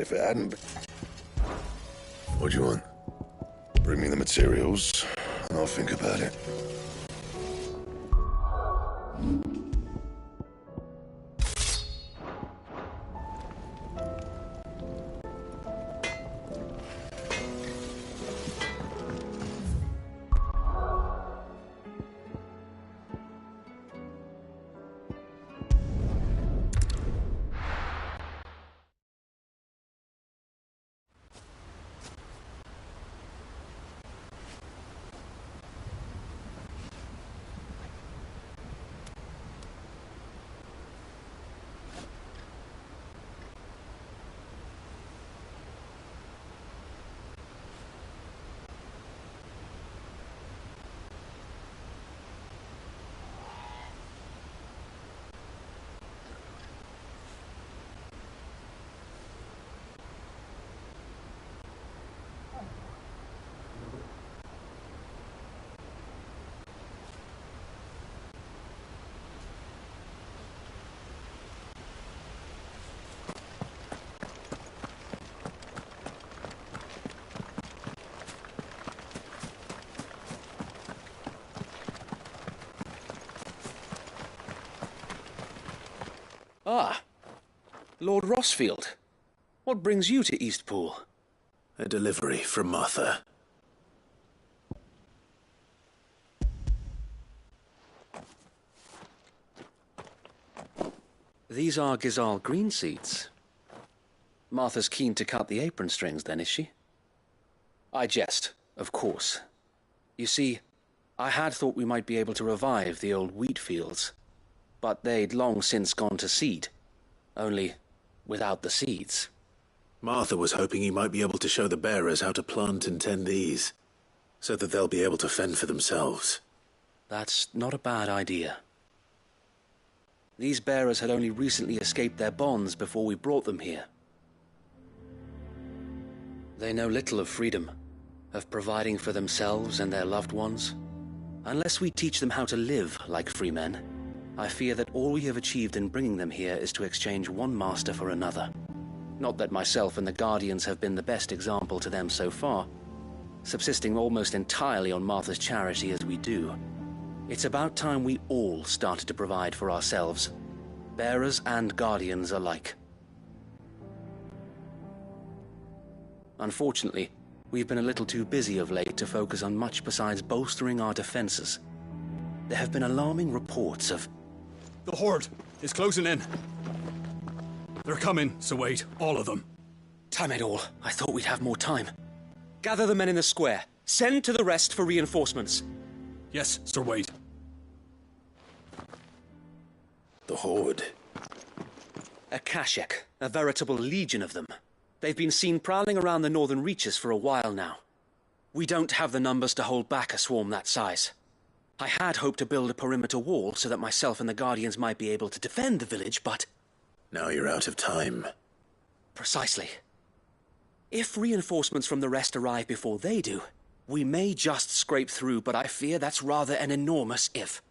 if it hadn't been... What do you want? Bring me the materials, and I'll think about it. Ah, Lord Rossfield. What brings you to Eastpool? A delivery from Martha. These are Gizal green seeds. Martha's keen to cut the apron strings then, is she? I jest, of course. You see, I had thought we might be able to revive the old wheat fields. But they'd long since gone to seed. Only without the seeds. Martha was hoping you might be able to show the bearers how to plant and tend these, so that they'll be able to fend for themselves. That's not a bad idea. These bearers had only recently escaped their bonds before we brought them here. They know little of freedom, of providing for themselves and their loved ones. Unless we teach them how to live like free men, I fear that all we have achieved in bringing them here is to exchange one master for another. Not that myself and the Guardians have been the best example to them so far, subsisting almost entirely on Martha's charity as we do. It's about time we all started to provide for ourselves, bearers and Guardians alike. Unfortunately, we've been a little too busy of late to focus on much besides bolstering our defenses. There have been alarming reports of... The Horde is closing in. They're coming, so wait, all of them. Damn it all, I thought we'd have more time. Gather the men in the square. Send to the rest for reinforcements. Yes, Sir Wade. The Horde. A Kashek, a veritable legion of them. They've been seen prowling around the northern reaches for a while now. We don't have the numbers to hold back a swarm that size. I had hoped to build a perimeter wall so that myself and the Guardians might be able to defend the village, but... Now you're out of time. Precisely. If reinforcements from the rest arrive before they do, we may just scrape through, but I fear that's rather an enormous if.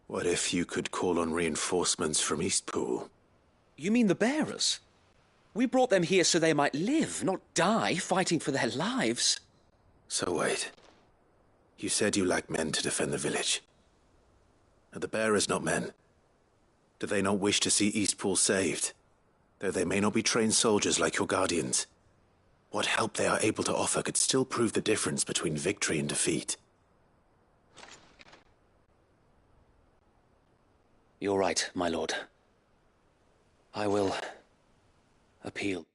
What if you could call on reinforcements from Eastpool? You mean the bearers? We brought them here so they might live, not die, fighting for their lives. So wait. You said you lack men to defend the village. Are the bearers not men? Do they not wish to see Eastpool saved? Though they may not be trained soldiers like your Guardians. What help they are able to offer could still prove the difference between victory and defeat. You're right, my lord. I will appeal.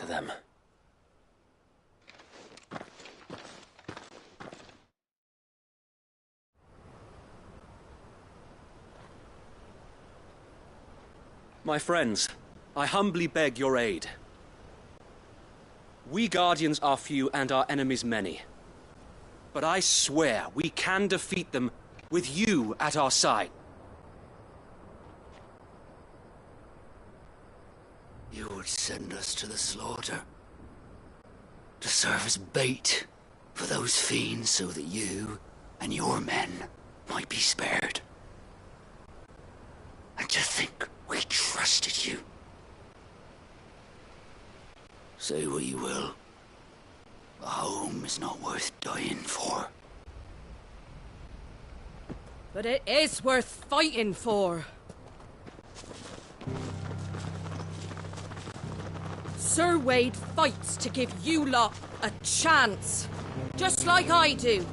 to them. My friends, I humbly beg your aid. We Guardians are few and our enemies many. But I swear we can defeat them with you at our side. You would send us to the slaughter, to serve as bait for those fiends so that you and your men might be spared. And to think we trusted you. Say what you will, a home is not worth dying for. But it is worth fighting for. Sir Wade fights to give you lot a chance. Just like I do.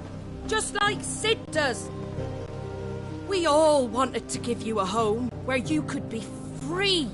Just like Sid does. We all wanted to give you a home where you could be free.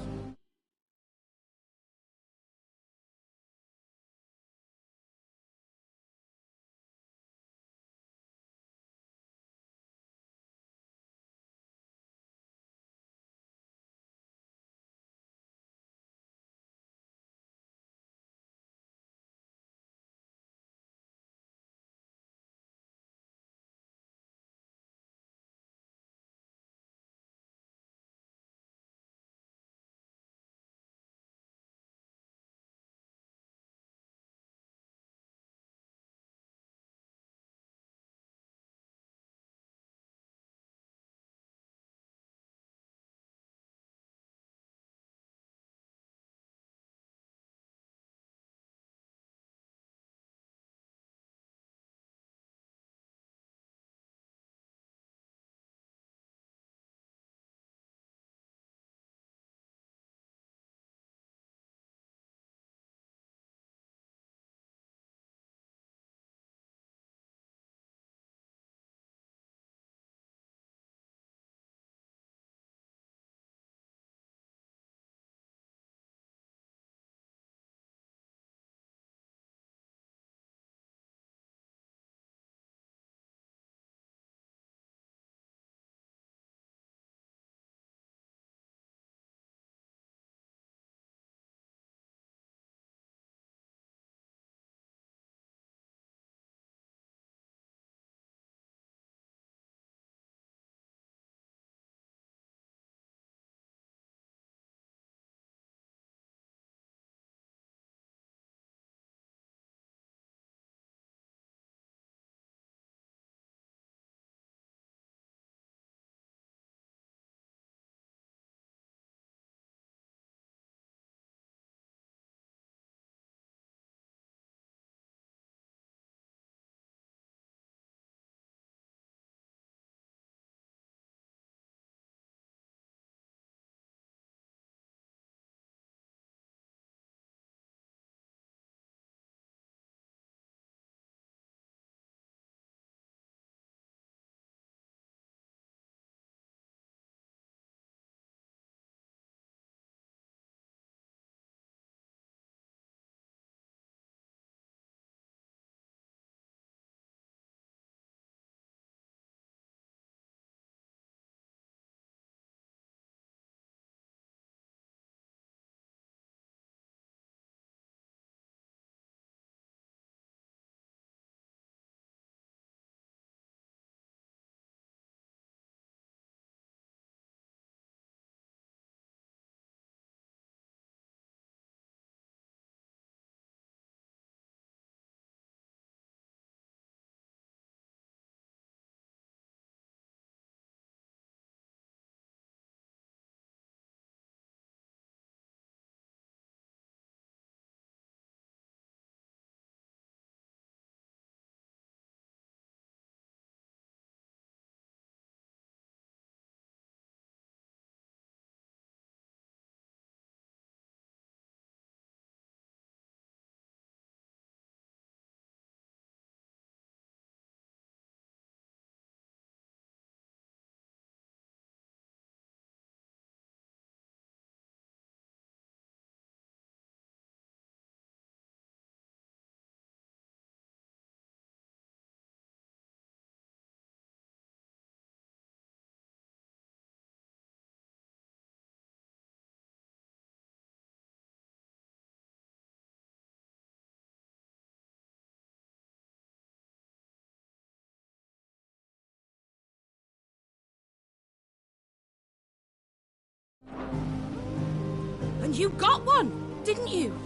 And you got one, didn't you?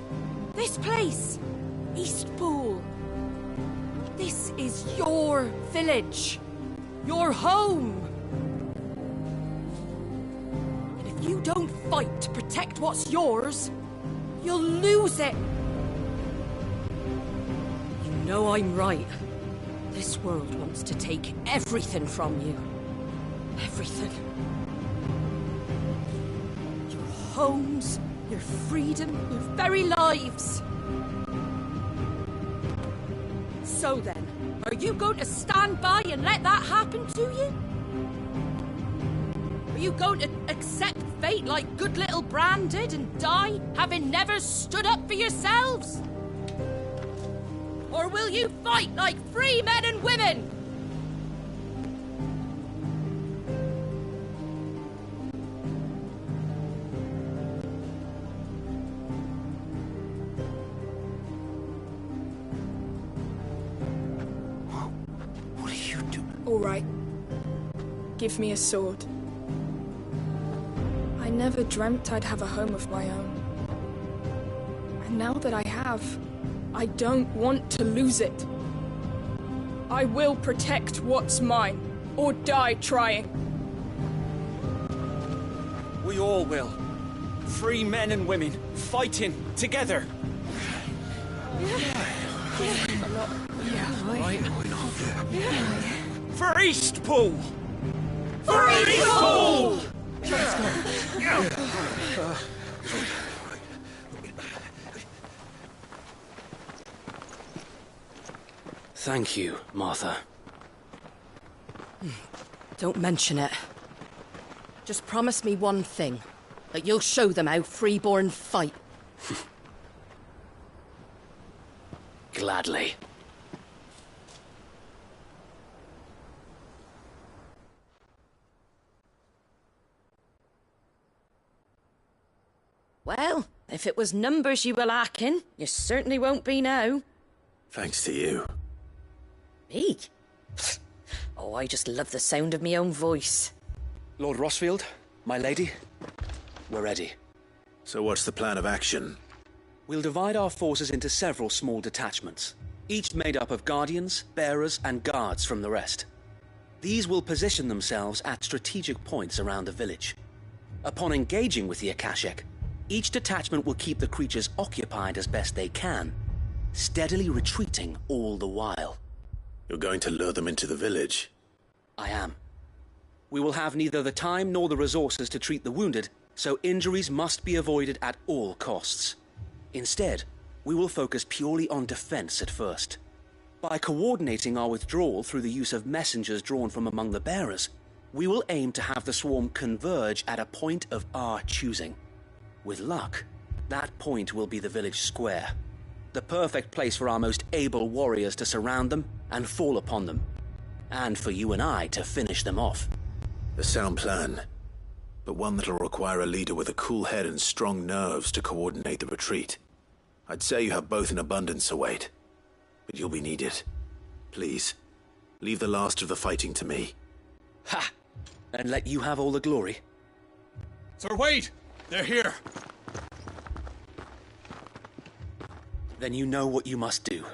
This place, Eastpool. This is your village. Your home. And if you don't fight to protect what's yours, you'll lose it. You know I'm right. This world wants to take everything from you. Everything. Your homes, your freedom, your very lives. So then, are you going to stand by and let that happen to you? Are you going to accept fate like good little Bran did and die, having never stood up for yourselves? Or will you fight like free men and women? What are you doing? All right. Give me a sword. I never dreamt I'd have a home of my own. And now that I have, I don't want to lose it. I will protect what's mine, or die trying. We all will. Free men and women, fighting together. For Eastpool! For Eastpool! Thank you, Martha. Don't mention it. Just promise me one thing. That you'll show them how freeborn fight. Gladly. Well, if it was numbers you were lacking, you certainly won't be now. Thanks to you. Me? Oh, I just love the sound of my own voice. Lord Rossfield, my lady, we're ready. So what's the plan of action? We'll divide our forces into several small detachments, each made up of guardians, bearers, and guards from the rest. These will position themselves at strategic points around the village. Upon engaging with the Akashic, each detachment will keep the creatures occupied as best they can, steadily retreating all the while. You're going to lure them into the village? I am. We will have neither the time nor the resources to treat the wounded, so injuries must be avoided at all costs. Instead, we will focus purely on defense at first. By coordinating our withdrawal through the use of messengers drawn from among the bearers, we will aim to have the swarm converge at a point of our choosing. With luck, that point will be the village square, the perfect place for our most able warriors to surround them and fall upon them, and for you and I to finish them off. A sound plan, but one that'll require a leader with a cool head and strong nerves to coordinate the retreat. I'd say you have both in abundance, Await, but you'll be needed. Please, leave the last of the fighting to me. Ha! And let you have all the glory. Sir Wade! They're here! Then you know what you must do.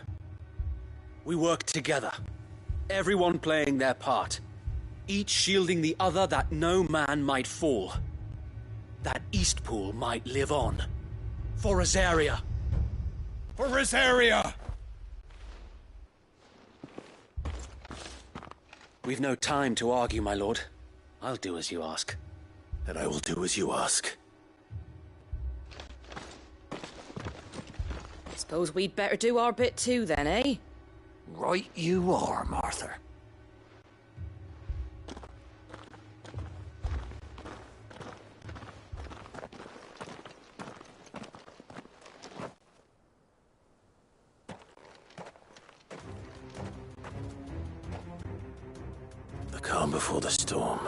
We work together, everyone playing their part, each shielding the other that no man might fall, that Eastpool might live on. For Rosaria! For Rosaria! We've no time to argue, my lord. I'll do as you ask. And I will do as you ask. Suppose we'd better do our bit too then, eh? Right you are, Martha. The calm before the storm.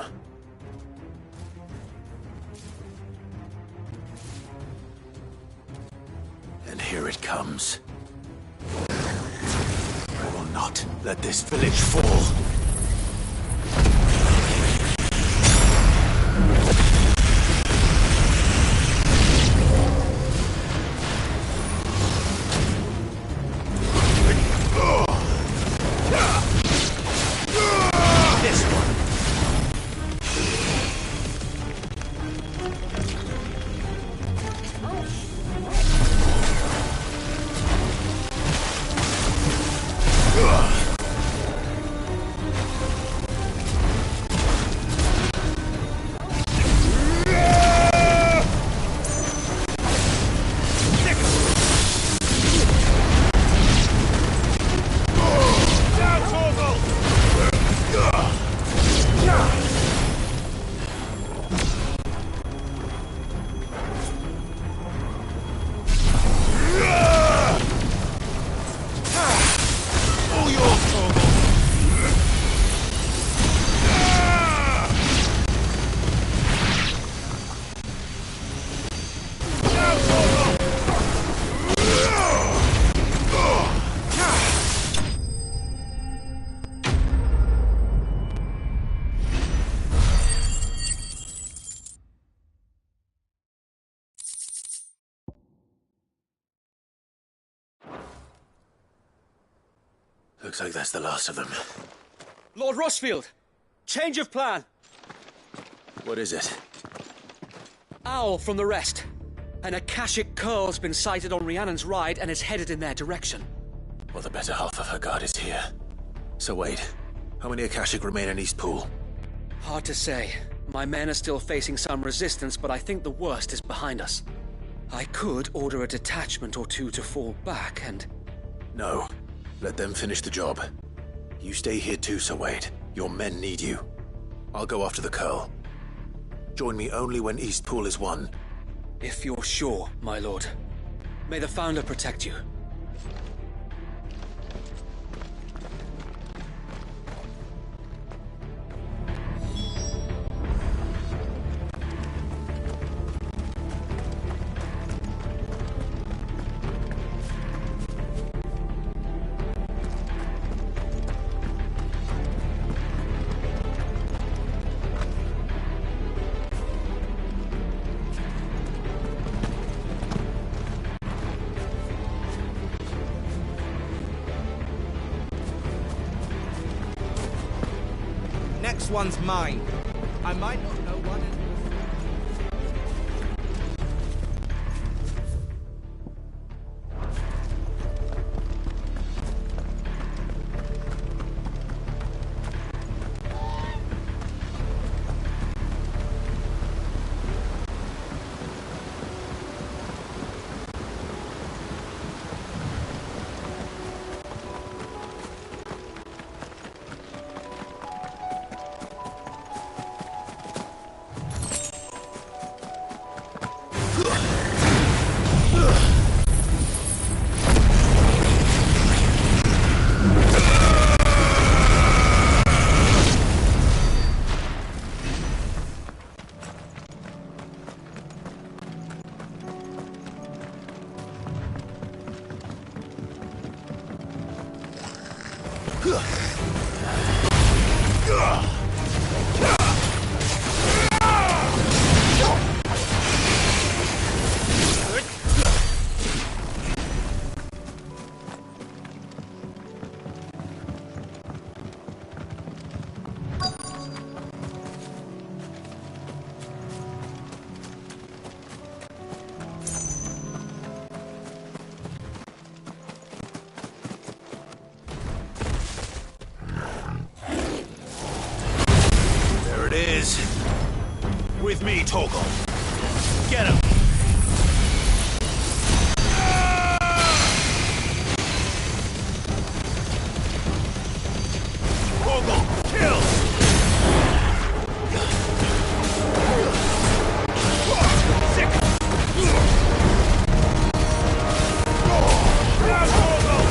And here it comes. I will not let this village fall. Looks like that's the last of them. Lord Rosfield! Change of plan! What is it? Owl from the rest. An Akashic curl's been sighted on Rhiannon's ride and is headed in their direction. Well, the better half of her guard is here. So wait, how many Akashic remain in Eastpool? Hard to say. My men are still facing some resistance, but I think the worst is behind us. I could order a detachment or two to fall back and... No. Let them finish the job. You stay here too, Sir Wade. Your men need you. I'll go after the curl. Join me only when Eastpool is won. If you're sure, my lord. May the Founder protect you. Next one's mine. I might not know one. With me, Torgal. Get him! Torgal, kill! Sick! Grab Torgal!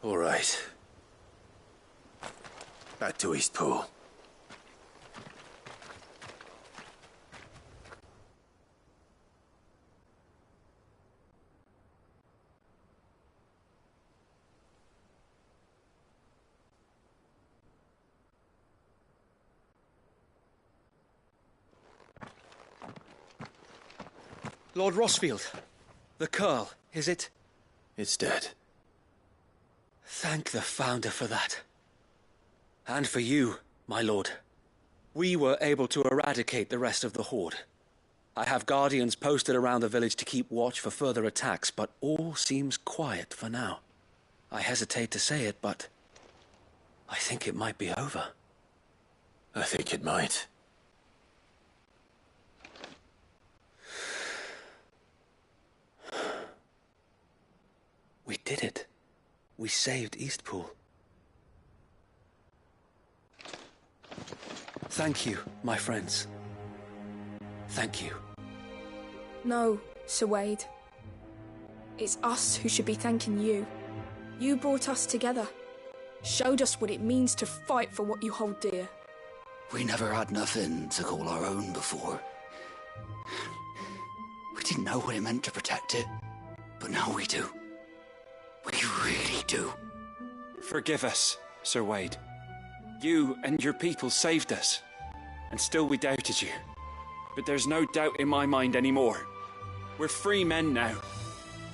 All right. Back to Eastpool. Lord Rosfield, the curl, is it? It's dead. Thank the Founder for that. And for you, my lord. We were able to eradicate the rest of the Horde. I have guardians posted around the village to keep watch for further attacks, but all seems quiet for now. I hesitate to say it, but I think it might be over. I think it might. We did it. We saved Eastpool. Thank you, my friends. Thank you. No, Sir Wade. It's us who should be thanking you. You brought us together. Showed us what it means to fight for what you hold dear. We never had nothing to call our own before. didn't know what it meant to protect it. But now we do. We really do. Forgive us, Sir Wade. You and your people saved us. And still we doubted you. But there's no doubt in my mind anymore. We're free men now.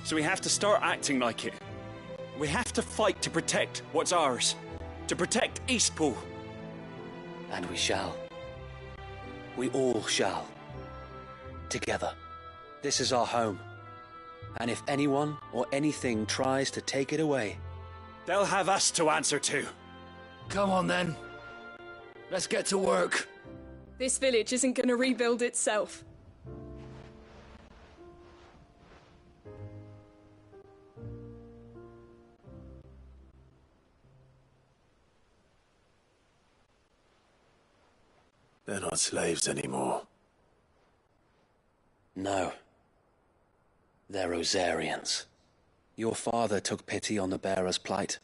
So we have to start acting like it. We have to fight to protect what's ours. To protect Eastpool. And we shall. We all shall. Together. This is our home. And if anyone or anything tries to take it away, they'll have us to answer to. Come on then. Let's get to work. This village isn't going to rebuild itself. They're not slaves anymore. No. They're Rosarians. Your father took pity on the bearer's plight,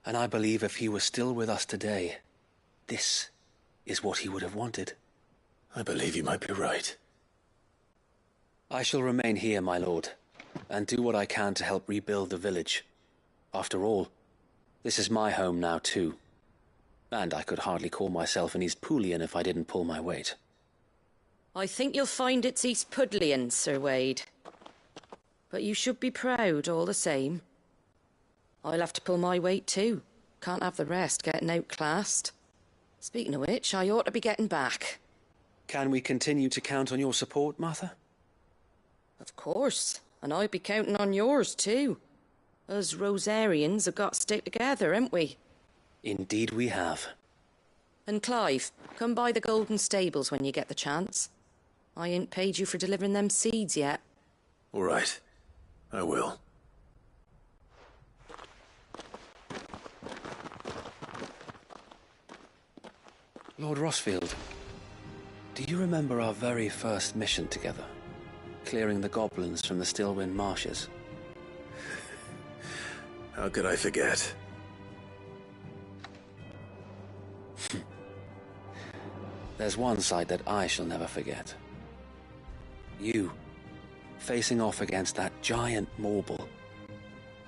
and I believe if he was still with us today, this is what he would have wanted. I believe you might be right. I shall remain here, my lord, and do what I can to help rebuild the village. After all, this is my home now too. And I could hardly call myself an Eastpoolian if I didn't pull my weight. I think you'll find it's East Pudlian, Sir Wade. But you should be proud all the same. I'll have to pull my weight too. Can't have the rest getting outclassed. Speaking of which, I ought to be getting back. Can we continue to count on your support, Martha? Of course, and I'll be counting on yours too. Us Rosarians have got to stick together, haven't we? Indeed we have. And Clive, come by the Golden Stables when you get the chance. I ain't paid you for delivering them seeds yet. All right. I will. Lord Rossfield, do you remember our very first mission together? Clearing the goblins from the Stillwind marshes? How could I forget? There's one sight that I shall never forget. You, facing off against that giant Morble.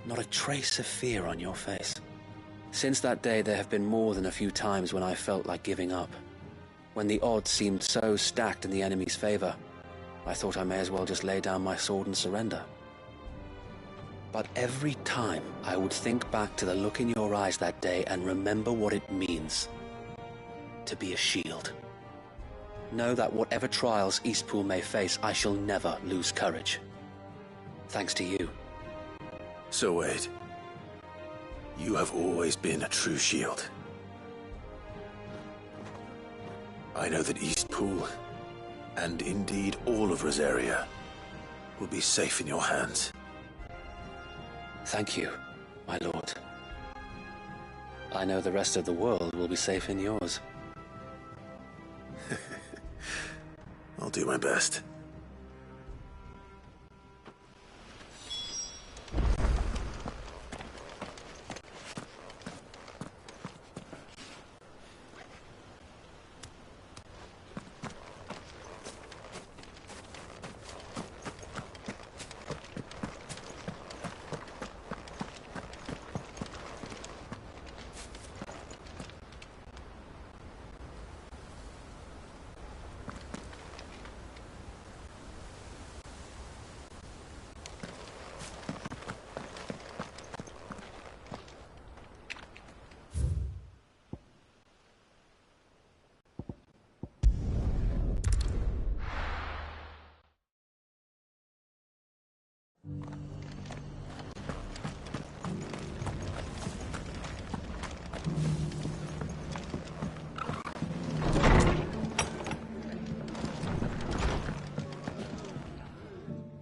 Not a trace of fear on your face. Since that day, there have been more than a few times when I felt like giving up. When the odds seemed so stacked in the enemy's favor, I thought I may as well just lay down my sword and surrender. But every time I would think back to the look in your eyes that day and remember what it means to be a shield. Know that whatever trials Eastpool may face, I shall never lose courage. Thanks to you. So Wade, you have always been a true shield. I know that Eastpool, and indeed all of Rosaria, will be safe in your hands. Thank you, my lord. I know the rest of the world will be safe in yours. I'll do my best.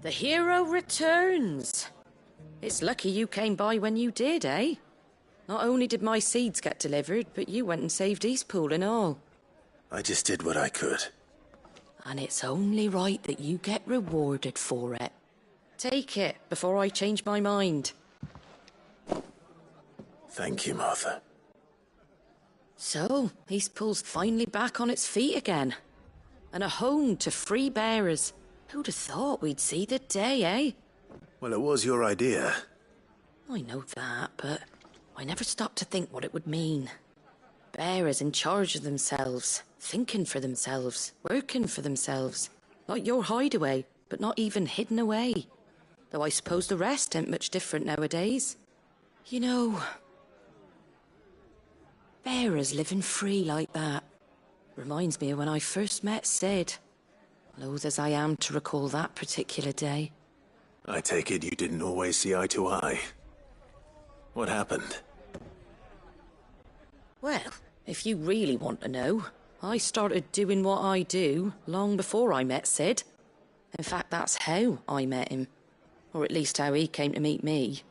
The hero returns. It's lucky you came by when you did, eh? Not only did my seeds get delivered, but you went and saved Eastpool and all. I just did what I could. And it's only right that you get rewarded for it. Take it before I change my mind. Thank you, Martha. So, Eastpool's finally back on its feet again. And a home to free bearers, Who'd have thought we'd see the day, eh? Well, it was your idea. I know that, but I never stopped to think what it would mean. Bearers in charge of themselves, thinking for themselves, working for themselves. Like your hideaway, but not even hidden away. Though I suppose the rest ain't much different nowadays. You know, bearers living free like that reminds me of when I first met Sid. Loath as I am to recall that particular day. I take it you didn't always see eye to eye. What happened? Well, if you really want to know, I started doing what I do long before I met Sid. In fact, that's how I met him. Or at least how he came to meet me.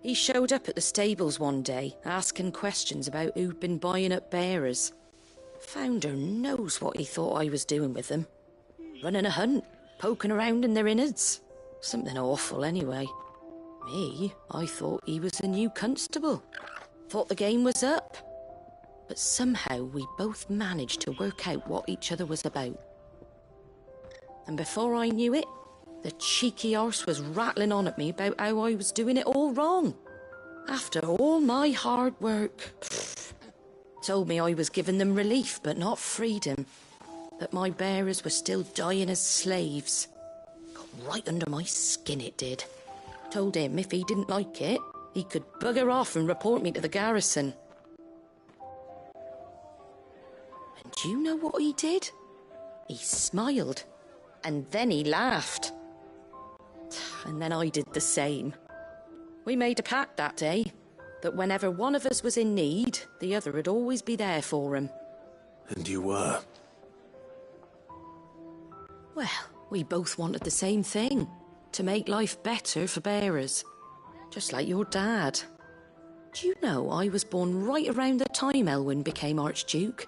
He showed up at the stables one day, asking questions about who'd been buying up bearers. Founder knows what he thought I was doing with them. Running a hunt, poking around in their innards. Something awful, anyway. Me, I thought he was a new constable. Thought the game was up. But somehow we both managed to work out what each other was about. And before I knew it, the cheeky arse was rattling on at me about how I was doing it all wrong. After all my hard work. Told me I was giving them relief, but not freedom. That my bearers were still dying as slaves. Got right under my skin, it did. Told him if he didn't like it, he could bugger off and report me to the garrison. And do you know what he did? He smiled. And then he laughed. And then I did the same. We made a pact that day, that whenever one of us was in need, the other would always be there for him. And you were? Well, we both wanted the same thing. To make life better for bearers. Just like your dad. Do you know I was born right around the time Elwyn became Archduke?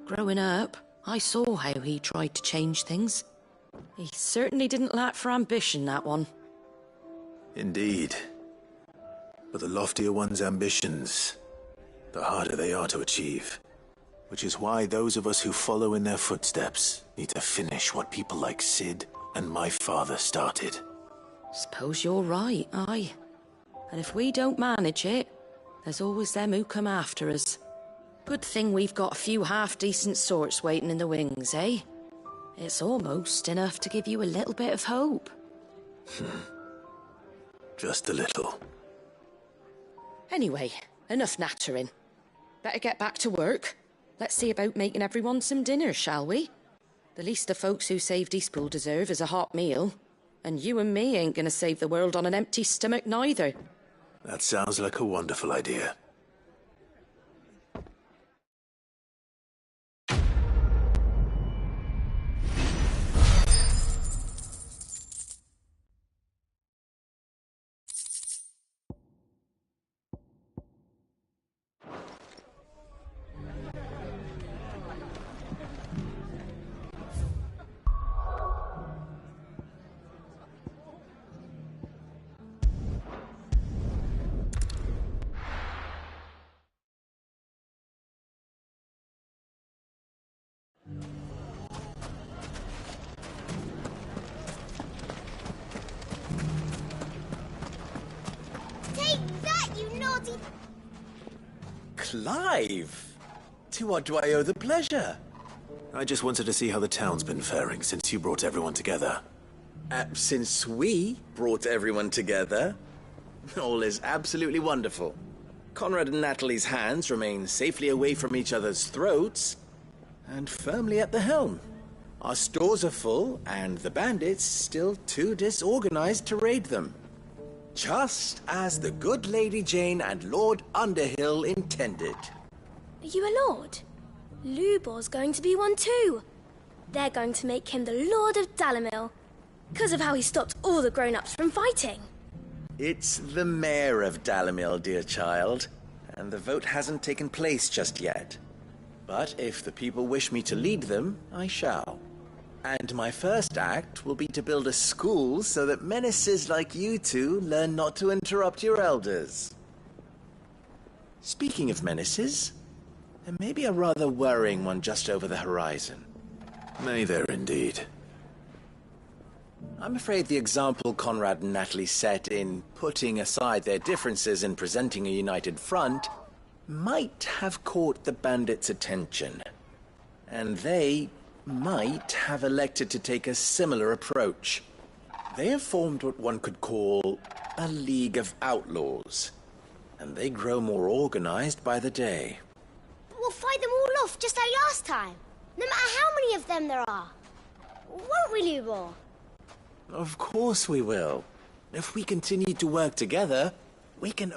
Growing up, I saw how he tried to change things. He certainly didn't lack for ambition, that one. Indeed. But the loftier one's ambitions, the harder they are to achieve. Which is why those of us who follow in their footsteps need to finish what people like Sid and my father started. Suppose you're right, aye. And if we don't manage it, there's always them who come after us. Good thing we've got a few half-decent sorts waiting in the wings, eh? It's almost enough to give you a little bit of hope. Just a little. Anyway, enough nattering. Better get back to work. Let's see about making everyone some dinner, shall we? The least the folks who saved Eastpool deserve is a hot meal. And you and me ain't gonna save the world on an empty stomach neither. That sounds like a wonderful idea. Clive! To what do I owe the pleasure? I just wanted to see how the town's been faring since you brought everyone together. Since we brought everyone together, all is absolutely wonderful. Conrad and Natalie's hands remain safely away from each other's throats, and firmly at the helm. Our stores are full, and the bandits still too disorganized to raid them. Just as the good Lady Jane and Lord Underhill intended. Are you a lord? Lubor's going to be one too. They're going to make him the Lord of Dalimil, because of how he stopped all the grown-ups from fighting. It's the mayor of Dalimil, dear child, and the vote hasn't taken place just yet. But if the people wish me to lead them, I shall. And my first act will be to build a school so that menaces like you two learn not to interrupt your elders. Speaking of menaces, there may be a rather worrying one just over the horizon. May there indeed. I'm afraid the example Conrad and Natalie set in putting aside their differences and presenting a united front might have caught the bandits' attention. And they might have elected to take a similar approach. They have formed what one could call a League of Outlaws, and they grow more organized by the day. But we'll fight them all off just like last time, no matter how many of them there are. Won't we, Lubor? Of course we will. If we continue to work together, we can...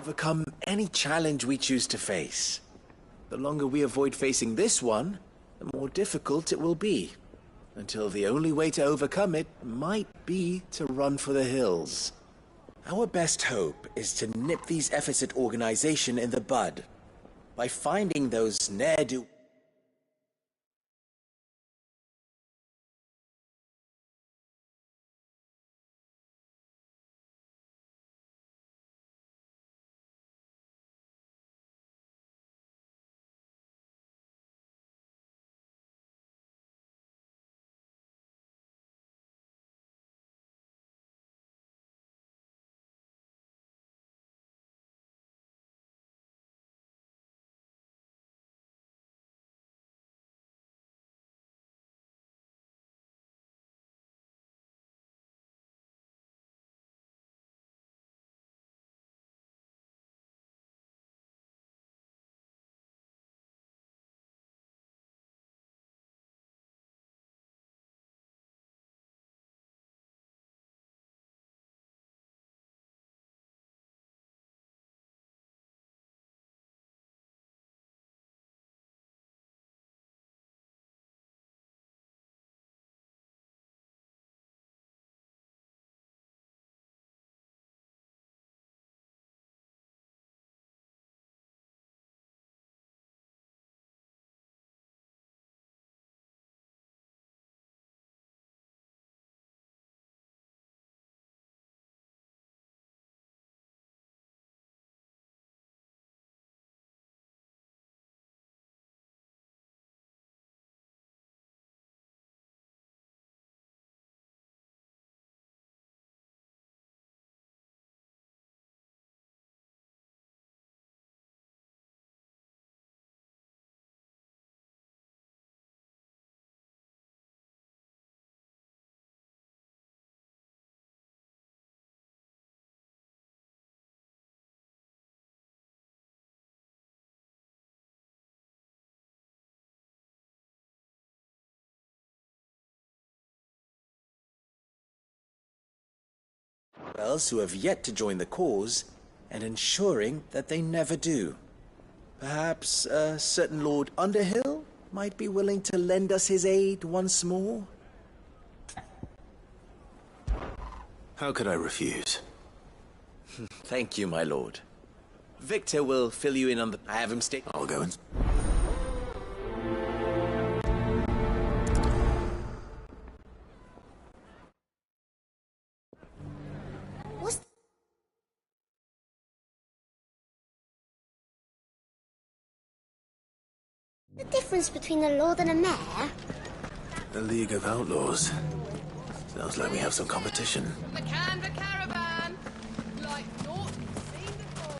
overcome any challenge we choose to face. The longer we avoid facing this one, the more difficult it will be. Until the only way to overcome it might be to run for the hills. Our best hope is to nip these efforts at organization in the bud. By finding those ne'er-do... who have yet to join the cause, and ensuring that they never do. Perhaps a certain Lord Underhill might be willing to lend us his aid once more? How could I refuse? Thank you, my lord. Victor will fill you in on the... I have him stay... I'll go and... What's the difference between a lord and a mayor? A League of Outlaws. Sounds like we have some competition. The Canva caravan! Like naught seen before.